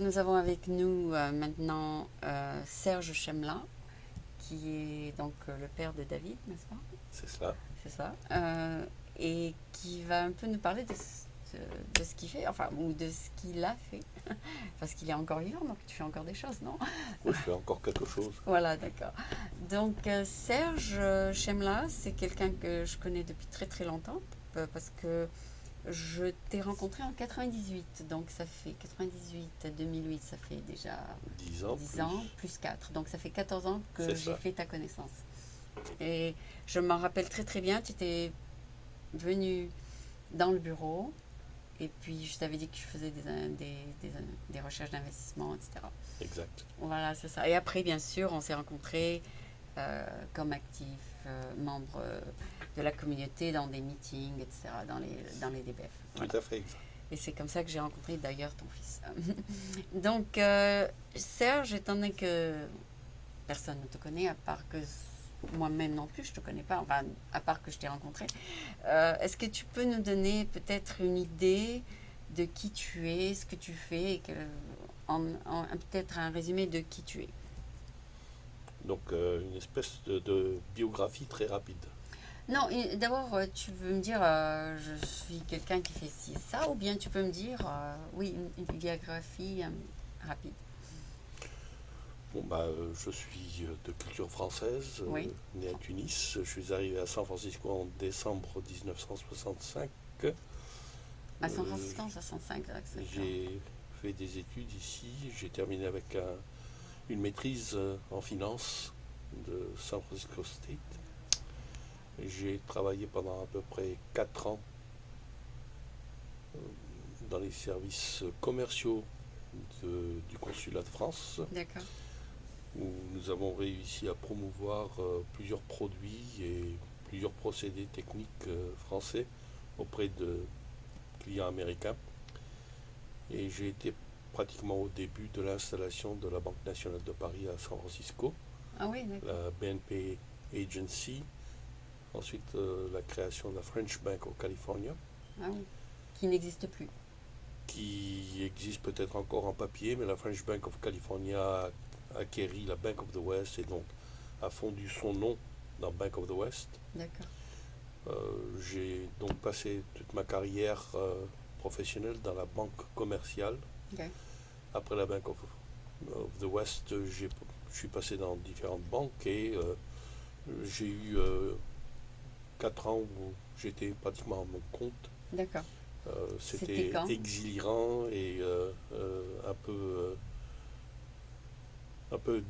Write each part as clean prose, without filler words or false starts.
nous avons avec nous maintenant Serge Chemla, qui est donc le père de David, n'est-ce pas? C'est cela. C'est ça. Et qui va un peu nous parler de ce qu'il fait, enfin, ou de ce qu'il a fait. Parce qu'il est encore vivant, donc tu fais encore des choses, non? Oui, je fais encore quelque chose. Voilà, d'accord. Donc Serge Chemla, c'est quelqu'un que je connais depuis très très longtemps, parce que je t'ai rencontré en 98, donc ça fait 98-2008, ça fait déjà 10 ans 10 plus. ans, plus 4. Donc ça fait 14 ans que C'est j'ai ça. fait ta connaissance. Et je m'en rappelle très très bien, tu étais venu dans le bureau, et puis je t'avais dit que je faisais des recherches d'investissement, etc. Exact. Voilà, c'est ça. Et après, bien sûr, on s'est rencontrés comme actifs, membres de la communauté dans des meetings, etc., dans les DBF. Voilà. Tout à fait exact. Et c'est comme ça que j'ai rencontré d'ailleurs ton fils. Donc, Serge, étant donné que personne ne te connaît, à part que moi-même non plus, je ne te connais pas, enfin, à part que je t'ai rencontré, est-ce que tu peux nous donner peut-être une idée de qui tu es, ce que tu fais, et peut-être un résumé de qui tu es? Donc, une espèce de biographie très rapide. Non, d'abord, tu veux me dire, je suis quelqu'un qui fait ci et ça, ou bien tu peux me dire, oui, une biographie rapide. Bon, je suis de culture française, Oui, né à Tunis. Je suis arrivé à San Francisco en décembre 1965. à San Euh, Francisco en 65, exactement. j'ai fait des études ici. J'ai terminé avec une maîtrise en finance de San Francisco State. J'ai travaillé pendant à peu près 4 ans dans les services commerciaux du consulat de France, D'accord, où nous avons réussi à promouvoir plusieurs produits et plusieurs procédés techniques français auprès de clients américains. Et j'ai été pratiquement au début de l'installation de la Banque nationale de Paris à San Francisco, ah oui, d'accord, la BNP Agency, ensuite la création de la French Bank au Californie, ah oui, qui n'existe plus. qui existe peut-être encore en papier, mais la French Bank of California a acquéri la Bank of the West et donc a fondu son nom dans Bank of the West. D'accord, J'ai donc passé toute ma carrière professionnelle dans la banque commerciale. ok, Après la Bank of the West, je suis passé dans différentes banques et j'ai eu 4 ans où j'étais pratiquement à mon compte. d'accord. C'était C'était quand? exhilarant et un peu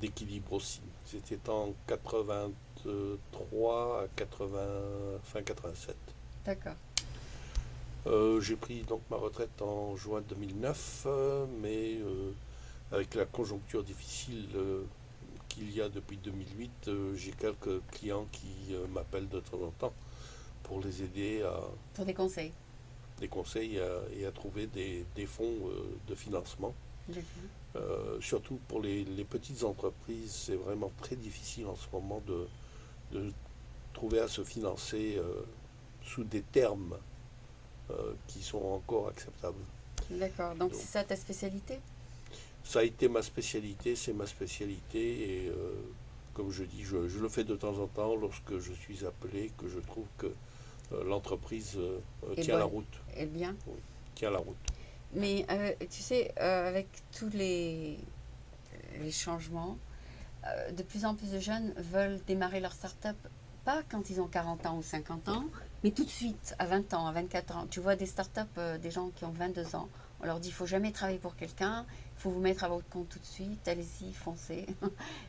d'équilibre aussi. C'était en 83 à 80, fin 87. D'accord, J'ai pris donc ma retraite en juin 2009, mais avec la conjoncture difficile qu'il y a depuis 2008, j'ai quelques clients qui m'appellent de temps en temps pour les aider à pour des conseils. des conseils et à trouver des fonds de financement. D'accord. Surtout pour les petites entreprises, c'est vraiment très difficile en ce moment de trouver à se financer sous des termes qui sont encore acceptables. D'accord, donc Donc, c'est ça ta spécialité? ça a été ma spécialité, c'est ma spécialité et comme je dis, je le fais de temps en temps lorsque je suis appelé, que je trouve que l'entreprise Et tient la bonne. route. Eh bien. Oui, tient la route. Mais tu sais, avec tous les changements, de plus en plus de jeunes veulent démarrer leur start-up, pas quand ils ont 40 ans ou 50 ans, mais tout de suite, à 20 ans, à 24 ans. Tu vois des start-up, des gens qui ont 22 ans, on leur dit, il faut jamais travailler pour quelqu'un, il faut vous mettre à votre compte tout de suite, allez-y, foncez.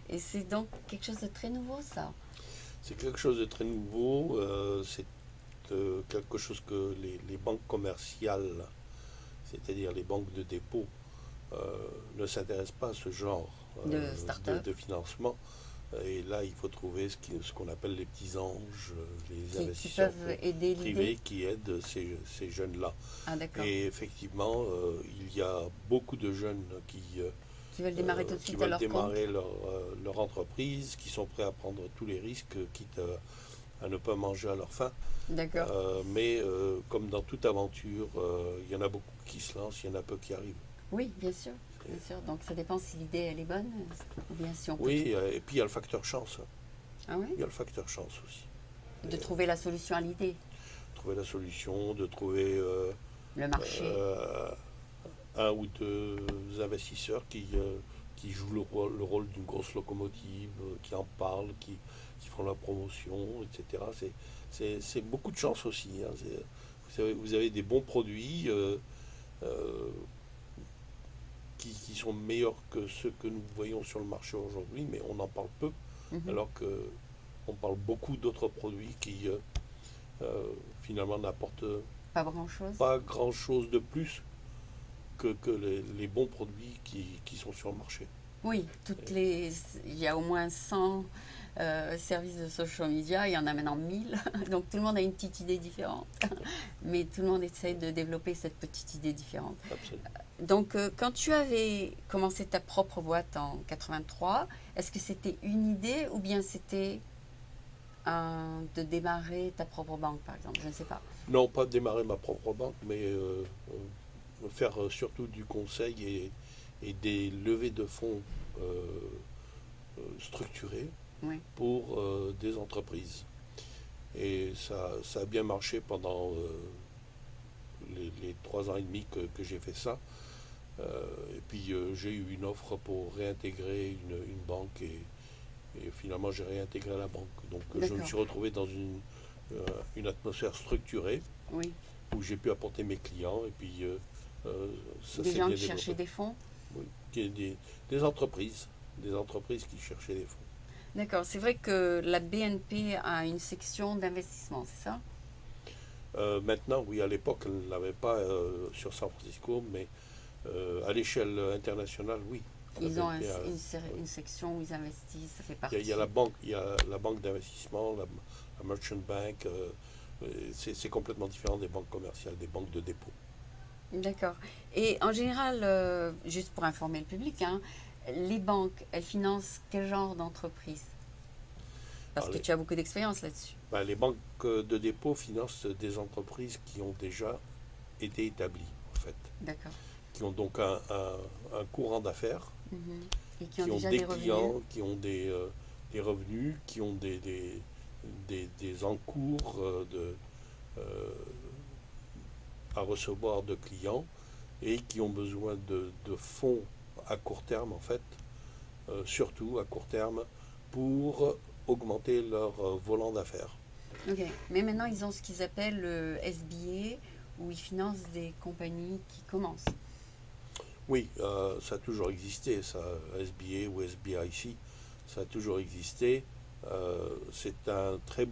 Et c'est donc quelque chose de très nouveau, ça. C'est quelque chose de très nouveau, c'est quelque chose que les banques commerciales, c'est-à-dire les banques de dépôt, ne s'intéressent pas à ce genre De start-up de financement. Et là, il faut trouver ce qu'on appelle les petits anges, les qui investisseurs peuvent aider l'idée. privés qui aident ces jeunes-là. Ah, d'accord. Et effectivement, il y a beaucoup de jeunes Qui veulent démarrer tout de qui suite à veulent leur compte. démarrer leur entreprise, qui sont prêts à prendre tous les risques, quitte à ne pas manger à leur faim. D'accord. Mais comme dans toute aventure, il y en a beaucoup qui se lancent, il y en a peu qui arrivent. Oui, bien sûr. bien sûr. Donc ça dépend si l'idée elle est bonne ou bien si on peut Oui, et puis il y a le facteur chance. Ah oui? Il y a le facteur chance aussi. De trouver la solution à l'idée, Trouver la solution, de trouver le marché. euh, un ou deux investisseurs qui jouent le rôle d'une grosse locomotive, qui en parlent, qui font la promotion, etc. C'est beaucoup de chance aussi, hein. Vous avez des bons produits euh, qui sont meilleurs que ceux que nous voyons sur le marché aujourd'hui, mais on en parle peu, Mhm. alors que on parle beaucoup d'autres produits qui finalement n'apportent Pas grand-chose. pas grand-chose de plus que les bons produits qui sont sur le marché. Oui, il y a au moins 100 services de social media, il y en a maintenant 1000, donc tout le monde a une petite idée différente, mais tout le monde essaye de développer cette petite idée différente. Absolument. Donc quand tu avais commencé ta propre boîte en 83, est-ce que c'était une idée ou bien c'était de démarrer ta propre banque par exemple? Je ne sais pas. Non, pas démarrer ma propre banque, mais faire surtout du conseil et des levées de fonds structurées Oui, pour des entreprises. Et ça a bien marché pendant les 3 ans et demi que j'ai fait ça. Et puis j'ai eu une offre pour réintégrer une banque et finalement j'ai réintégré la banque. Donc je me d'accord. suis retrouvé dans une atmosphère structurée Oui, où j'ai pu apporter mes clients et puis euh, ça des s'est gens bien qui cherchaient développé. des fonds. Oui. Des entreprises qui cherchaient des fonds. D'accord, c'est vrai que la BNP a une section d'investissement, c'est ça? Maintenant, oui, à l'époque, elle ne l'avait pas sur San Francisco, mais à l'échelle internationale, oui. La Ils ont BNP oui. une section où ils investissent, ça fait Il y a partie. la banque, il y a la banque d'investissement, la merchant bank. C'est complètement différent des banques commerciales, des banques de dépôt. D'accord. Et en général, juste pour informer le public, hein, les banques, elles financent quel genre d'entreprise? Parce Alors, que tu as beaucoup d'expérience là-dessus. les banques de dépôt financent des entreprises qui ont déjà été établies, en fait, D'accord. qui ont donc un courant d'affaires, Mhm. Et qui ont qui ont déjà des des revenus? clients, qui ont des revenus, qui ont des encours euh, à recevoir de clients et qui ont besoin de fonds à court terme, en fait, surtout à court terme, pour augmenter leur volant d'affaires. Ok. Mais maintenant, ils ont ce qu'ils appellent le SBA, où ils financent des compagnies qui commencent. Oui, ça a toujours existé, ça, SBA ou SBIC, ça a toujours existé. C'est une très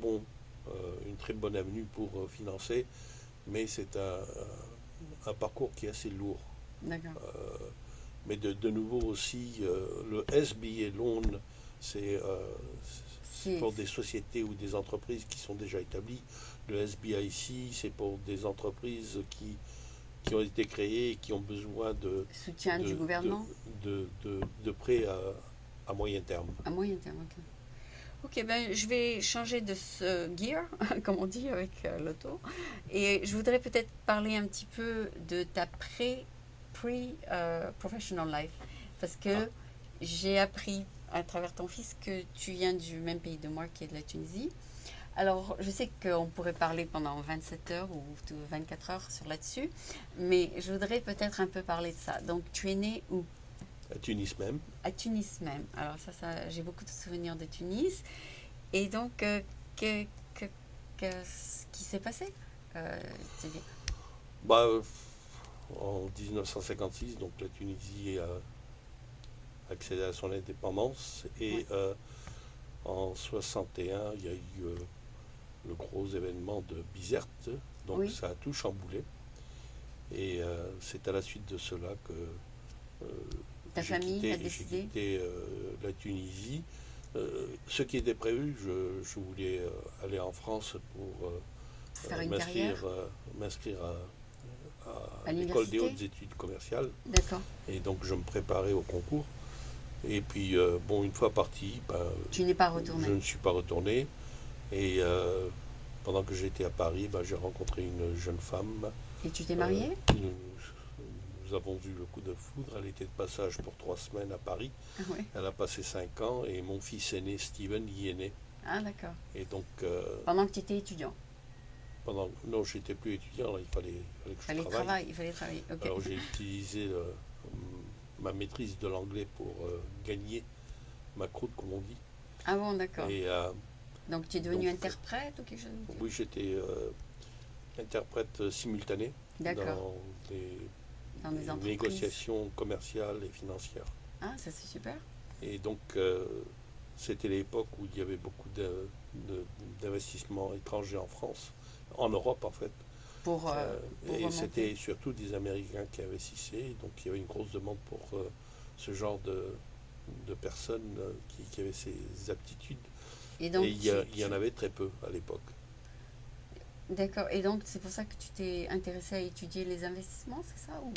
bonne avenue pour financer, mais c'est un parcours qui est assez lourd. D'accord. Mais de nouveau aussi, le SBA Loan, c'est C'est pour des sociétés ou des entreprises qui sont déjà établies. Le SBIC, c'est pour des entreprises qui ont été créées et qui ont besoin soutien du de, de, gouvernement de prêts à moyen terme. à moyen terme. Ok. Ok, ben, je vais changer de ce gear, comme on dit avec l'auto. Et je voudrais peut-être parler un petit peu de ta pre-professional life. Parce Ah, que j'ai appris à travers ton fils que tu viens du même pays de moi, qui est de la Tunisie. Alors, je sais qu'on pourrait parler pendant 27 heures ou 24 heures sur là-dessus, mais je voudrais peut-être un peu parler de ça. Donc, tu es né où? à Tunis même. À Tunis même. Alors j'ai beaucoup de souvenirs de Tunis. Et donc, que, que- ce qui s'est passé? Euh, c'est bien. Bah, en 1956, donc la Tunisie a accédé à son indépendance Ouais. et en 61, il y a eu le gros événement de Bizerte, donc Oui, ça a tout chamboulé. Et c'est à la suite de cela que euh, ta famille a décidé la Tunisie. Ce qui était prévu, je voulais aller en France pour de faire une carrière m'inscrire à à l'école des l'université. hautes études commerciales. D'accord. Et donc je me préparais au concours. Et puis, bon, une fois parti, ben, Tu n'es pas je retourné. ne suis pas retourné. Et pendant que j'étais à Paris, ben, j'ai rencontré une jeune femme. Et tu t'es Euh, marié? nous, nous nous avons eu le coup de foudre. Elle était de passage pour 3 semaines à Paris. Ah oui. Elle a passé 5 ans et mon fils aîné, Steven, y est né. Ah d'accord. Et donc, Pendant que tu étais étudiant. non, j'étais plus étudiant, là, il fallait que je travaille. Il fallait travailler. Ok. Alors j'ai utilisé ma maîtrise de l'anglais pour gagner ma croûte, comme on dit. Ah bon, d'accord. Et Donc tu es devenu donc, interprète ou quelque chose? oui, j'étais interprète simultané D'accord. dans Dans des des entreprises. négociations commerciales et financières. Ah, ça c'est super. Et donc, c'était l'époque où il y avait beaucoup d'investissements étrangers en France, en Europe en fait. Pour Et c'était remonter. surtout des Américains qui investissaient. Donc, il y avait une grosse demande pour ce genre de personnes qui avaient ces aptitudes. Et donc, Et il y en avait très peu à l'époque. d'accord. Et donc, c'est pour ça que tu t'es intéressé à étudier les investissements, c'est ça ou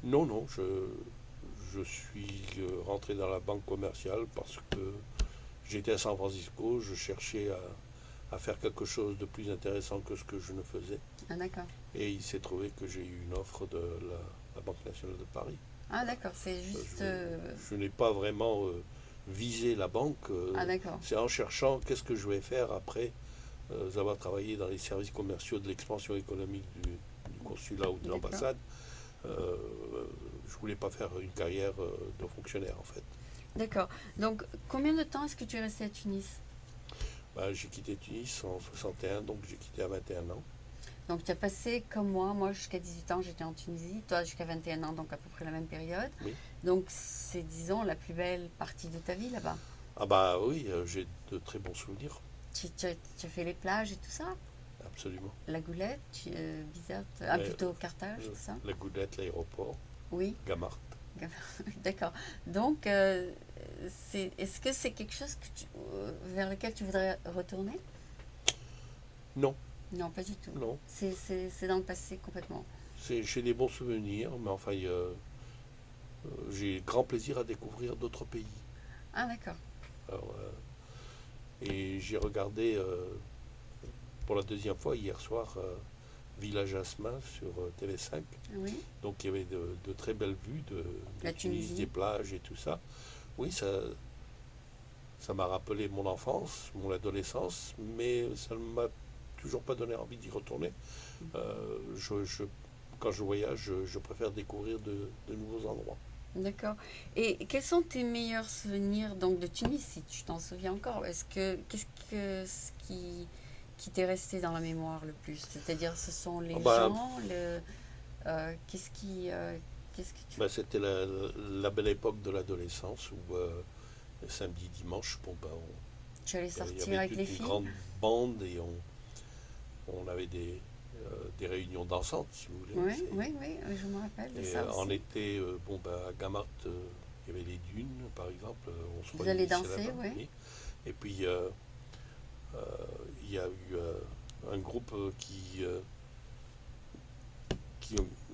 Non, non, je suis rentré dans la banque commerciale parce que j'étais à San Francisco, je cherchais à faire quelque chose de plus intéressant que ce que je ne faisais. Ah, d'accord. Et il s'est trouvé que j'ai eu une offre de la Banque nationale de Paris. Ah, d'accord. C'est juste. Je n'ai pas vraiment visé la banque. Ah, d'accord. C'est en cherchant qu'est-ce que je vais faire après avoir travaillé dans les services commerciaux de l'expansion économique du consulat ou de D'accord. l'ambassade. Euh, je voulais pas faire une carrière de fonctionnaire en fait. D'accord. Donc, combien de temps est-ce que tu es resté à Tunis? Bah, j'ai quitté Tunis en 61, donc j'ai quitté à 21 ans. Donc, tu as passé comme moi jusqu'à 18 ans, j'étais en Tunisie, toi jusqu'à 21 ans, donc à peu près la même période. Oui. Donc, c'est, disons, la plus belle partie de ta vie là-bas. Ah bah oui, j'ai de très bons souvenirs, Tu as fait les plages et tout ça? absolument. La Goulette, Bizerte, ah Ouais, plutôt Carthage, tout ça? La Goulette, l'aéroport, Oui, Gamart. d'accord. Donc, est-ce que c'est quelque chose vers lequel tu voudrais retourner? Non, Non, pas du tout. non. C'est dans le passé complètement. J'ai des bons souvenirs, mais enfin, j'ai grand plaisir à découvrir d'autres pays. Ah, d'accord. Alors, et j'ai regardé pour la deuxième fois hier soir Villa Jasmin sur TV5. Oui, Donc il y avait de très belles vues de la Tunis, Tunisie. des plages et tout ça. Oui, ça m'a rappelé mon enfance, mon adolescence, mais ça ne m'a toujours pas donné envie d'y retourner. Quand je voyage, je préfère découvrir de nouveaux endroits. D'accord. Et quels sont tes meilleurs souvenirs donc de Tunis, si tu t'en souviens encore? Qu'est-ce que ce qui t'est resté dans la mémoire le plus? C'est-à-dire, ce sont Ah les bah, gens, qu'est-ce que tu... bah, c'était la belle époque de l'adolescence où le samedi, dimanche, bon, bah, Tu allais il y sortir avait avec toute les une filles? grande bande et on avait des réunions dansantes, si vous voulez. Oui, oui, oui, je me rappelle de Et ça en aussi. été, bon, bah, à Gamart, il y avait les dunes, par exemple. On se Vous allez réunissait danser, là-bas. oui. Oui. Et puis, euh, il y a eu un groupe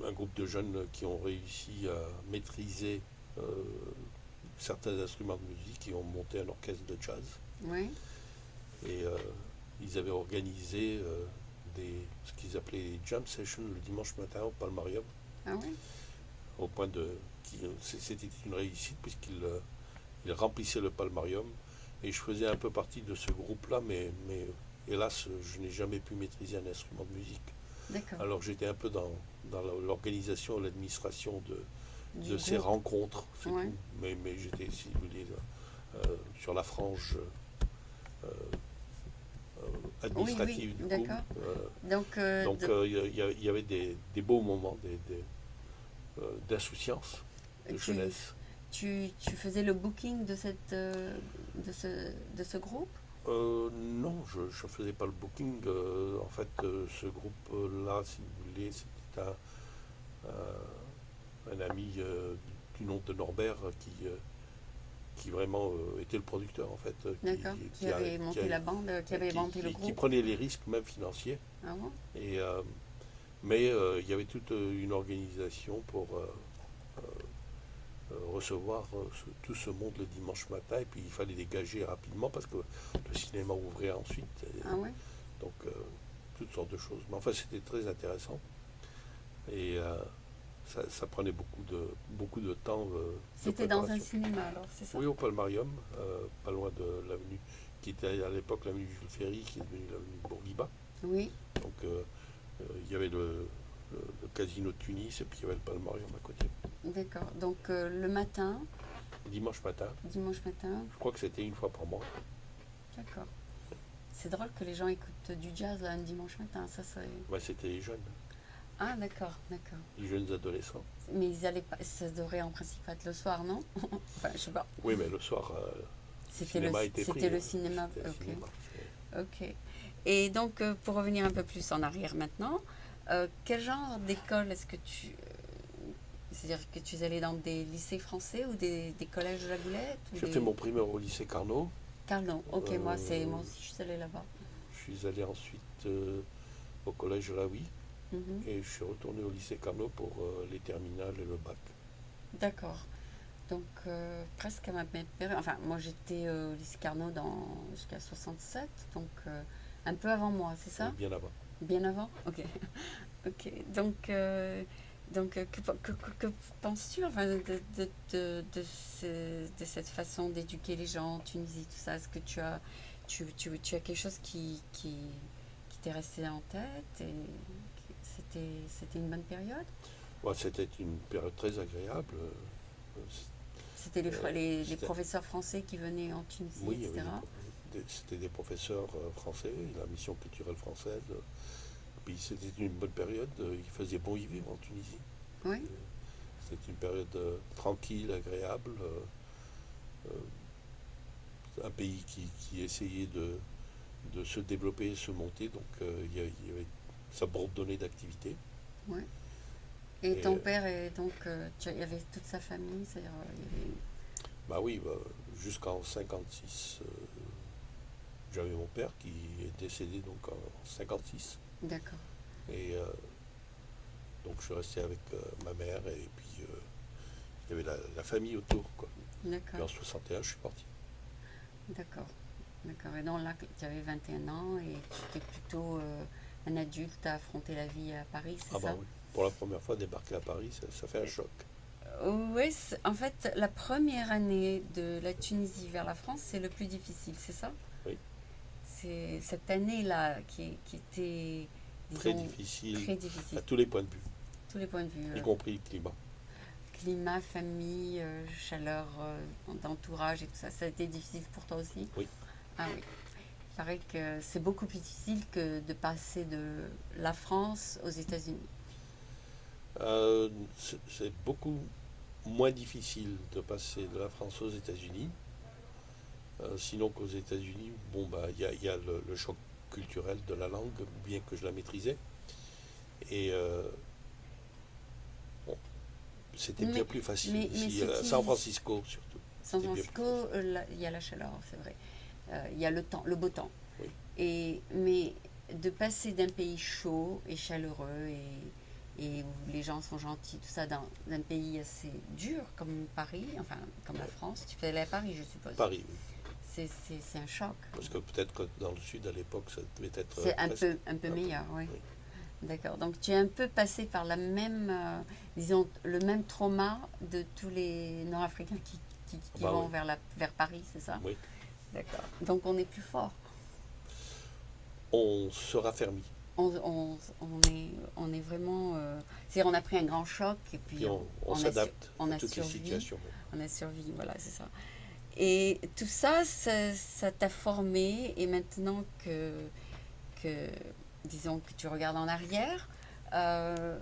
un groupe de jeunes qui ont réussi à maîtriser euh, certains instruments de musique et ont monté un orchestre de jazz. Oui, Et ils avaient organisé ce qu'ils appelaient les jam sessions le dimanche matin au Palmarium, ah oui, au point c'était une réussite puisqu'ils ils remplissaient le Palmarium. Et je faisais un peu partie de ce groupe-là, mais hélas, je n'ai jamais pu maîtriser un instrument de musique. d'accord. Alors j'étais un peu dans l'organisation et l'administration Du de ces groupe, rencontres, c'est ouais. tout. Mais j'étais, si vous voulez, sur la frange euh, Oui, oui, administrative du coup. d'accord. Donc, Donc il y avait des beaux moments d'insouciance, de tu, jeunesse. tu faisais le booking de de ce groupe? Non, je ne faisais pas le booking. En fait, ce groupe-là, si vous voulez, c'était un ami du nom de Norbert qui vraiment était le producteur, en fait, D'accord. Qui avait monté la bande, qui avait monté le qui groupe? prenait les risques, même financiers. Ah bon? Et, mais il y avait toute une organisation pour recevoir tout ce monde le dimanche matin. Et puis il fallait dégager rapidement parce que le cinéma ouvrait ensuite. Ah ouais? Donc toutes sortes de choses. Mais enfin, c'était très intéressant. Et ça prenait beaucoup de temps de C'était dans un préparation. cinéma alors, c'est ça? Oui, au Palmarium, pas loin de l'avenue, qui était à l'époque l'avenue Jules Ferry, qui est devenue l'avenue Bourguiba. Oui, Donc il y avait le casino de Tunis et puis il y avait le Palmarium à côté. d'accord. Donc le matin, Dimanche matin, dimanche matin, je crois que c'était une fois par mois. d'accord. C'est drôle que les gens écoutent du jazz là, un dimanche matin, ça c'est... Ouais, c'était les jeunes, Ah d'accord, d'accord. les jeunes adolescents. Mais ils allaient pas, ça devrait en principe être le soir, non? Enfin, je sais pas. Oui, mais le soir, le C'était le, cinéma était pris. c'était le cinéma, C'était le ok. cinéma. Ok. Et donc, pour revenir un peu plus en arrière maintenant, quel genre d'école est-ce que c'est-à-dire que tu es allé dans des lycées français ou des collèges de la Goulette ou J'ai des... fait mon primaire au lycée Carnot. Carlon, ok, moi Euh, aussi je suis allée là-bas. je suis allé ensuite au collège de la Huy Mhm. et je suis retourné au lycée Carnot pour les terminales et le bac. D'accord. Donc, presque à ma même période. Enfin, moi j'étais au lycée Carnot jusqu'à 67, donc un peu avant moi, c'est ça? Bien avant. Bien avant? Ok. Ok. Donc, que penses-tu enfin, de cette façon d'éduquer les gens en Tunisie, tout ça? Est-ce que tu as quelque chose qui t'est resté en tête et c'était une bonne période? Ouais, c'était une période très agréable. C'était les C'était- professeurs français qui venaient en Tunisie, oui, il y avait etc. c'était des professeurs français, la mission culturelle française. Puis c'était une bonne période. Il faisait bon y vivre en Tunisie. Oui, C'était une période tranquille, agréable. Un pays qui essayait de se développer et se monter. Donc il y avait, ça bourdonnait d'activités. oui. Et Et ton père, il y avait toute sa famille, c'est-à-dire, il y avait... bah oui, jusqu'en 56, j'avais mon père qui est décédé donc en 56. D'accord, Et donc je suis resté avec ma mère et puis il y avait la famille autour, quoi. Puis en d'accord, 61, je suis parti. d'accord, d'accord. Et donc là, tu avais 21 ans et tu étais plutôt un adulte à affronter la vie à Paris, c'est Ah bah ça? oui. Pour la première fois, débarquer à Paris, ça fait un choc. Oui, en fait, la première année de la Tunisie vers la France, c'est le plus difficile, c'est ça? Oui. C'est cette année-là qui était, Très disons, difficile très à difficile, tous les points de vue, tous les points de vue. y compris le climat. Climat, famille, chaleur, d'entourage et tout ça. Ça a été difficile pour toi aussi? Oui. Ah oui. Il paraît que c'est beaucoup plus difficile que de passer de la France aux États-Unis. C'est beaucoup moins difficile de passer de la France aux États-Unis. Sinon qu'aux États-Unis, bon, bah, il y a le choc culturel de la langue, bien que je la maîtrisais. Et bon, c'était bien Mais, plus facile mais ici, ce à San qui. Francisco surtout. San C'était bien plus Francisco, facile. il y a la chaleur, c'est vrai. Il y a le temps, le beau temps. Oui. Mais de passer d'un pays chaud et chaleureux et où les gens sont gentils, tout ça, d'un pays assez dur comme Paris, enfin comme la France, tu fais aller à Paris, je suppose. Paris, oui. C'est un choc. Parce que peut-être que dans le sud, à l'époque, ça devait être C'est presque un peu un peu. meilleur, oui. Oui. D'accord. Donc tu es un peu passé par la même, disons, le même trauma de tous les Nord-Africains qui Bah vont oui, vers Paris, c'est ça? oui. D'accord. Donc on est plus fort. On se raffermit. On est vraiment. C'est-à-dire on a pris un grand choc et puis Puis on s'adapte on à a toutes les survécu. situations. On a survécu, voilà, c'est ça. Et tout ça, ça t'a formé et maintenant que, disons, que tu regardes en arrière, euh,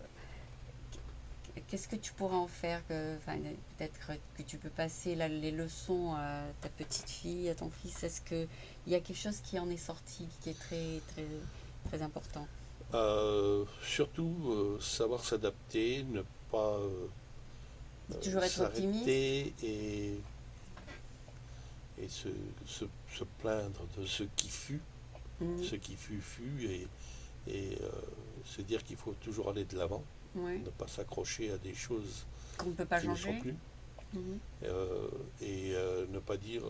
qu'est-ce que tu pourras en faire enfin, peut-être que tu peux passer les leçons à ta petite fille, à ton fils. Est-ce qu'il y a quelque chose qui en est sorti, qui est très, très, très important? Surtout savoir s'adapter, ne pas Toujours être optimiste? s'arrêter et se plaindre de ce qui fut. Mhm. Ce qui fut et se dire qu'il faut toujours aller de l'avant, Oui. ne pas s'accrocher à des choses Qu'on ne peut pas qui ne sont changer? plus Mhm. et ne pas dire,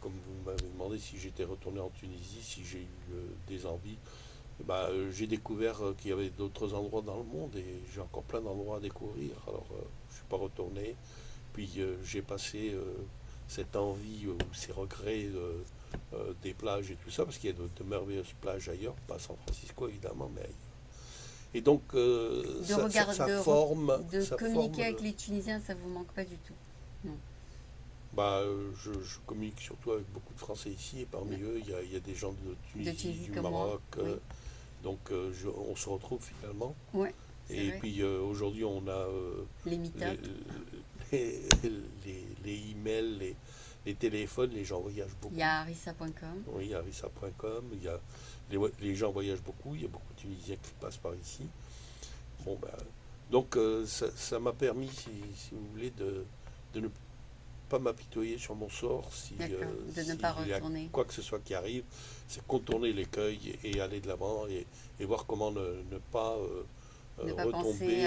comme vous m'avez demandé si j'étais retourné en Tunisie, si j'ai eu des envies, J'ai découvert qu'il y avait d'autres endroits dans le monde et j'ai encore plein d'endroits à découvrir. Alors, je ne suis pas retourné. Puis, j'ai passé cette envie ou ces regrets des plages et tout ça, parce qu'il y a de merveilleuses plages ailleurs, pas à San Francisco évidemment, mais ailleurs. Et donc, De regarder, de ça communiquer forme avec les Tunisiens, ça vous manque pas du tout. Non. je communique surtout avec beaucoup de Français ici, et parmi eux, il y a des gens de De Tunisie, Tunisie du comme moi. Maroc, Oui. donc on se retrouve finalement. Ouais, c'est Et vrai. puis aujourd'hui, on a Les les, meet-up. les emails, les téléphones, les gens voyagent Il y beaucoup. a harissa.com. Oui, il y a arissa.com, les gens voyagent beaucoup, il y a beaucoup de Tunisiens qui passent par ici. Bon, donc ça m'a permis, si vous voulez, de ne pas m'apitoyer sur mon sort D'accord. De ne pas s'il y a retourner. quoi que ce soit qui arrive, c'est contourner l'écueil et aller de l'avant et voir comment ne pas Ne pas penser retomber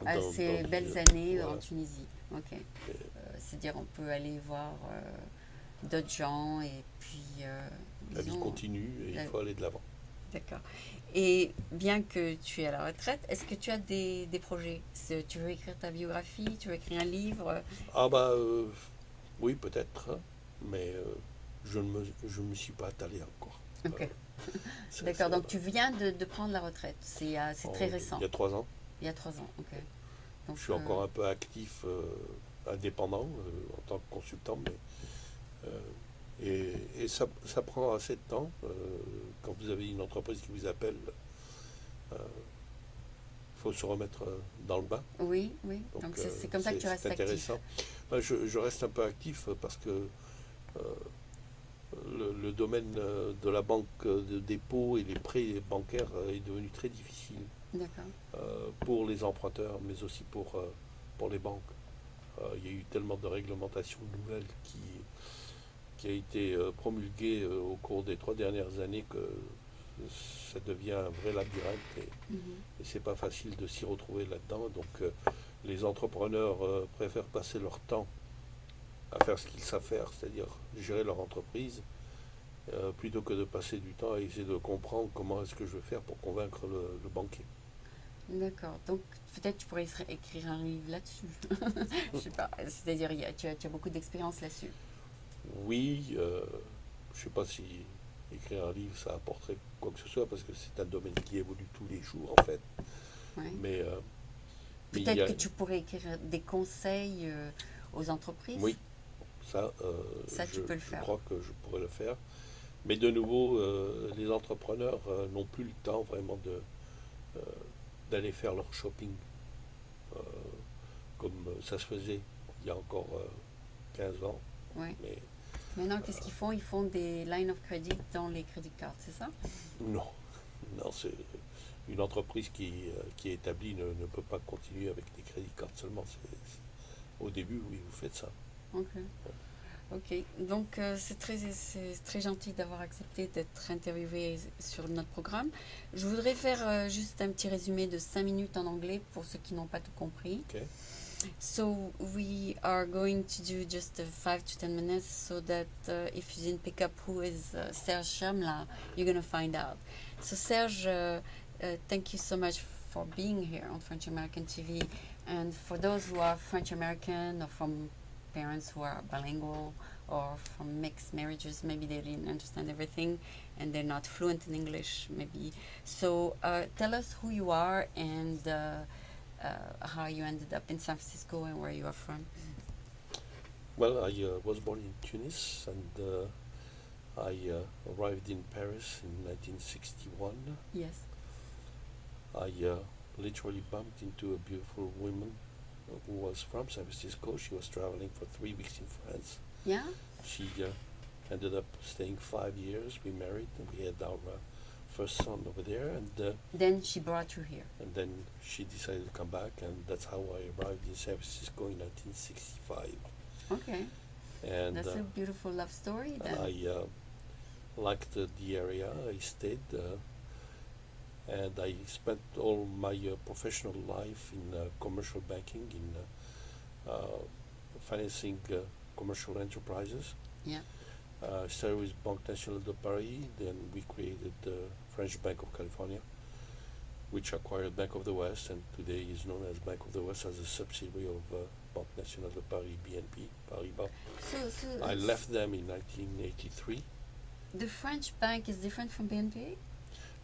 à dans ces belles des... années en Voilà. Tunisie. Ok. Et C'est-à-dire, on peut aller voir d'autres gens et puis, la vie disons, continue et il la- faut aller de l'avant. d'accord. Et bien que tu es à la retraite, est-ce que tu as des projets? Tu veux écrire ta biographie? Tu veux écrire un livre? Ah oui, peut-être, hein, mais je ne me suis pas attelé encore. Ok. Ça, D'accord. Donc, tu viens de prendre la retraite. C'est très il récent. y a 3 ans. Il y a 3 ans. Ok. Donc, Je suis encore un peu actif, indépendant, en tant que consultant, mais et ça prend assez de temps. Quand vous avez une entreprise qui vous appelle, il faut se remettre dans le bain. oui, oui. Donc Donc, c'est comme ça que tu restes c'est actif. intéressant. Je reste un peu actif parce que euh, le domaine de la banque de dépôt et les prêts bancaires est devenu très difficile D'accord. pour les emprunteurs, mais aussi pour les banques. Il y a eu tellement de réglementations nouvelles qui a été promulguée au cours des 3 dernières années que ça devient un vrai labyrinthe Mhm. et c'est pas facile de s'y retrouver là-dedans. Donc les entrepreneurs préfèrent passer leur temps à faire ce qu'ils savent faire, c'est-à-dire gérer leur entreprise, plutôt que de passer du temps à essayer de comprendre comment est-ce que je vais faire pour convaincre le banquier. D'accord. Donc, peut-être tu pourrais écrire un livre là-dessus. Je sais pas. C'est-à-dire, tu as beaucoup d'expérience là-dessus. Oui, je ne sais pas si écrire un livre ça apporterait quoi que ce soit parce que c'est un domaine qui évolue tous les jours en fait. Ouais. Mais, mais il y Peut-être a, que tu pourrais écrire des conseils aux entreprises. oui, ça, Ça, tu peux le je faire. crois que je pourrais le faire. Mais de nouveau, les entrepreneurs n'ont plus le temps vraiment euh, d'aller faire leur shopping euh, comme ça se faisait il y a encore 15 ans. Ouais. Mais Maintenant, qu'est-ce qu'ils font? Ils font des line of credit dans les credit cards, c'est ça? non, non, c'est une entreprise qui est établie ne peut pas continuer avec des crédits cartes seulement. Au début, oui, vous faites ça. Ok. Ok. Donc, c'est très gentil d'avoir accepté d'être interviewé sur notre programme. Je voudrais faire juste un petit résumé de 5 minutes en anglais pour ceux qui n'ont pas tout compris. Okay. So we are going to do just 5 to 10 minutes so that if you didn't pick up who is Serge Chamla, you're going to find out. So Serge, thank you so much for being here on French American TV. And for those who are French American or from parents who are bilingual or from mixed marriages, maybe they didn't understand everything and they're not fluent in English, maybe. So tell us who you are and how you ended up in San Francisco and where you are from. Well, I was born in Tunis and I arrived in Paris in 1961. Yes. I literally bumped into a beautiful woman who was from San Francisco. She was traveling for 3 weeks in France. Yeah? She ended up staying 5 years. We married and we had our first son over there. Then she brought you here. And then she decided to come back, and that's how I arrived in San Francisco in 1965. Okay. And That's a beautiful love story then. I liked the area. I stayed, and I spent all my professional life in commercial banking, in financing commercial enterprises. Yeah. Started with Banque Nationale de Paris, then we created the French Bank of California, which acquired Bank of the West, and today is known as Bank of the West as a subsidiary of Banque Nationale de Paris, BNP Paribas. I left them in 1983. The French bank is different from BNP?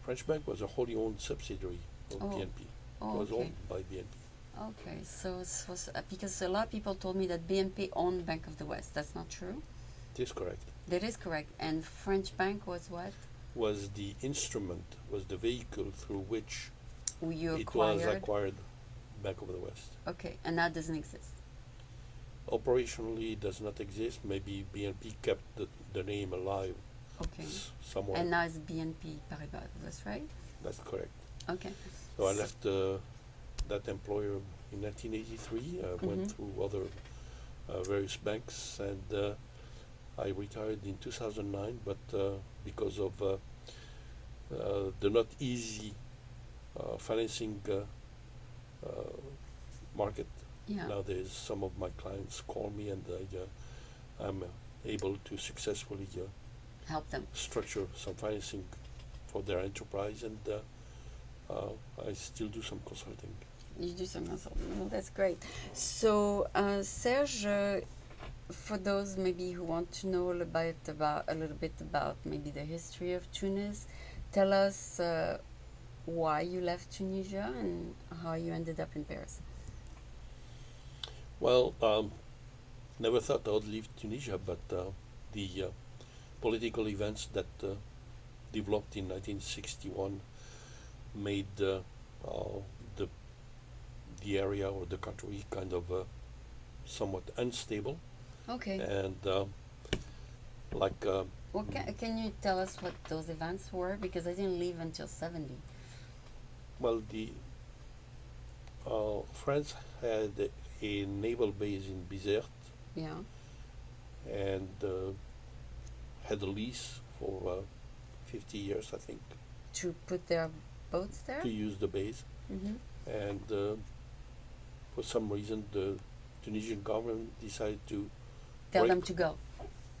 French Bank was a wholly owned subsidiary of BNP. Oh, It was okay. owned by BNP. Okay, so it was, because a lot of people told me that BNP owned Bank of the West. That's not true? This is correct. That is correct. And French bank was what? Was the instrument, was the vehicle through which You it acquired? was acquired Bank of the West. Okay, and that doesn't exist. Operationally, it does not exist. Maybe BNP kept the name alive Okay. somewhere. And now it's BNP Paribas, that's right? That's correct. Okay. So I left that employer in 1983. Went through other various banks, and I retired in 2009. But because of the not easy financing market Yeah. nowadays, some of my clients call me, and I'm able to successfully Help them. structure some financing for their enterprise, and I still do some consulting. You do some consulting. Well, that's great. So, Serge, for those maybe who want to know a little bit about maybe the history of Tunis, tell us why you left Tunisia and how you ended up in Paris. Well, never thought I would leave Tunisia, but the political events that developed in 1961 made the area or the country kind of somewhat unstable, Okay. and like Well, can you tell us what those events were? Because I didn't leave until 70. well, the France had a naval base in Bizerte, Yeah. and had a lease for 50 years, I think, To put their boats there? to use the base. Mm-hmm. And for some reason, the Tunisian government decided to Tell break, them to go.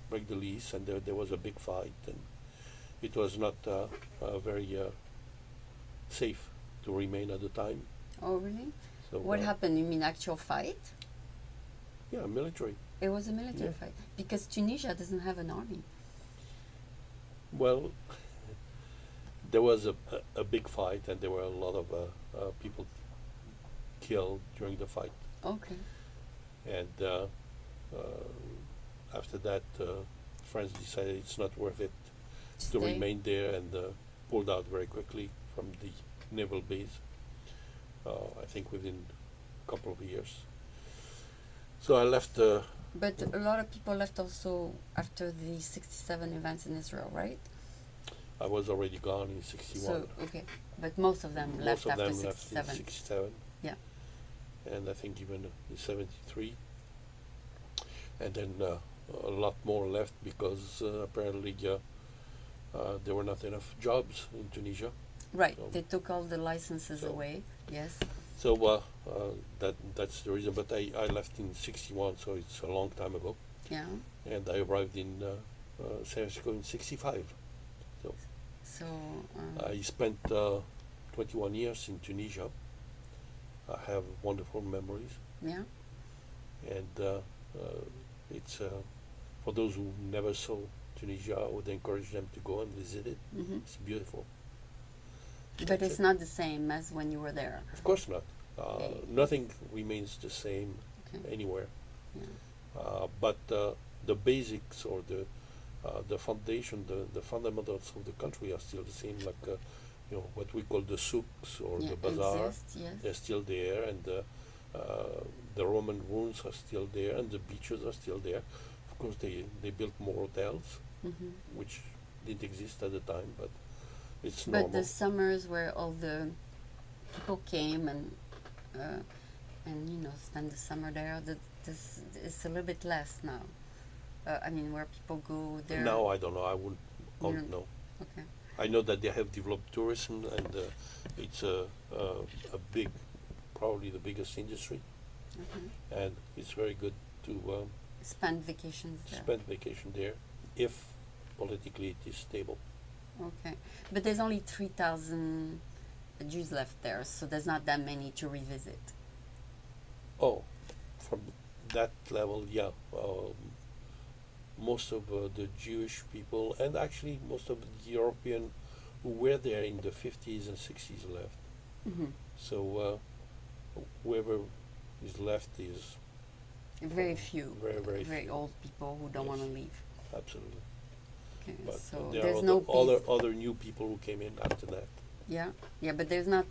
break the lease, and there was a big fight, and it was not very safe to remain at the time. Oh, really? So What happened? You mean actual fight? Yeah, military. It was a military Yeah. fight. Because Tunisia doesn't have an army. Well, there was a big fight, and there were a lot of people killed during the fight. Okay. And after that, France decided it's not worth it to Stay. remain there, and pulled out very quickly from the naval base. I think within a couple of years. So I left. But a lot of people left also after the 67 events in Israel, right? I was already gone in '61. So, okay. But most of them Most left of after them left 67. in '67. Yeah. And I think even in '73. And then a lot more left because apparently there were not enough jobs in Tunisia. Right. So- They took all the licenses so- away. Yes. So that's the reason. But I left in '61, so it's a long time ago. Yeah. And I arrived in San Francisco in '65. So, I spent 21 years in Tunisia. I have wonderful memories, yeah. and it's for those who never saw Tunisia, I would encourage them to go and visit it. Hmm. It's beautiful. But That's it's it. not the same as when you were there. Of course not. Okay. Nothing remains the same Okay. anywhere. Yeah. But the basics or the foundation, the fundamentals of the country are still the same. Like what we call the souks or Yeah, the bazaar. exist, yes. They're still there, and the Roman ruins are still there, and the beaches are still there. Of course, they built more hotels, Hmm. which didn't exist at the time, but it's But normal. the summers where all the people came and spend the summer there, this is a little bit less now. I mean, where people go there. Now I don't know. I wouldn't You don't- know. Okay. I know that they have developed tourism, and it's a big, probably the biggest industry, Mhm. and it's very good to Spend vacations there. spend vacation there. if politically it is stable. Okay. But there's only 3,000 Jews left there, so there's not that many to revisit. Oh, from that level, yeah. Most of the Jewish people, and actually most of the European who were there in the 50s and 60s left. Hmm. So whoever is left is Very few. very Very few. old people who don't Yes. want to leave. Absolutely. Okay. But So there there's are no other new people who came in after that. Yeah, but there's not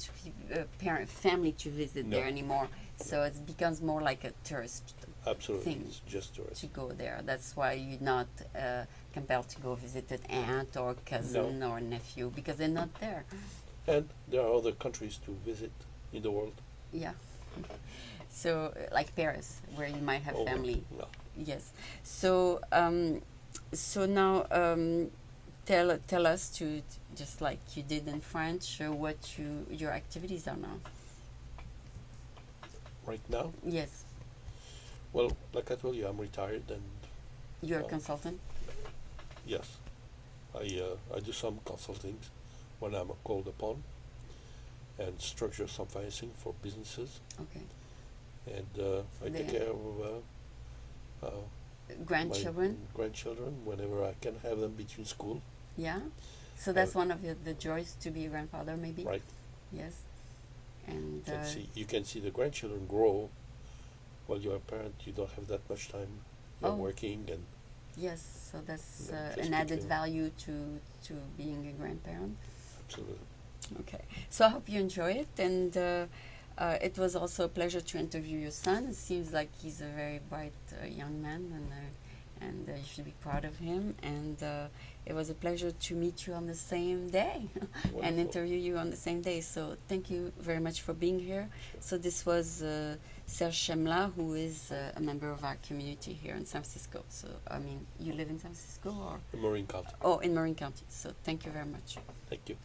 family to visit No. there anymore. So it becomes more like a tourist Absolutely, thing it's just tourists. to go there. That's why you're not compelled to go visit an aunt or cousin or nephew because they're not there. And there are other countries to visit in the world. Yeah. So like Paris, where you might have Oh, family. no. Yes. So so now tell us to just like you did in French what your activities are now. Right now, Yes, well, like I told you, I'm retired, and you're a Oh. consultant. yes, I do some consulting when I'm called upon, and structure some financing for businesses, Okay. and I take The- care of Grandchildren. my grandchildren whenever I can have them between school. Yeah. So that's one of the joys to be a grandfather, maybe. Right. Yes. And You can see the grandchildren grow. While you're a parent, you don't have that much time. You're Oh. working, and yes, so that's Yeah, just an added picking- value to being a grandparent. absolutely. Okay, so I hope you enjoy it, and it was also a pleasure to interview your son. It seems like he's a very bright young man, and you should be proud of him. And it was a pleasure to meet you on the same day and Wonderful. interview you on the same day. So thank you very much for being here. So this was Serge Chemla, who is a member of our community here in San Francisco. So I mean, you live in San Francisco or In Marin County. in Marin County. So thank you very much. Thank you.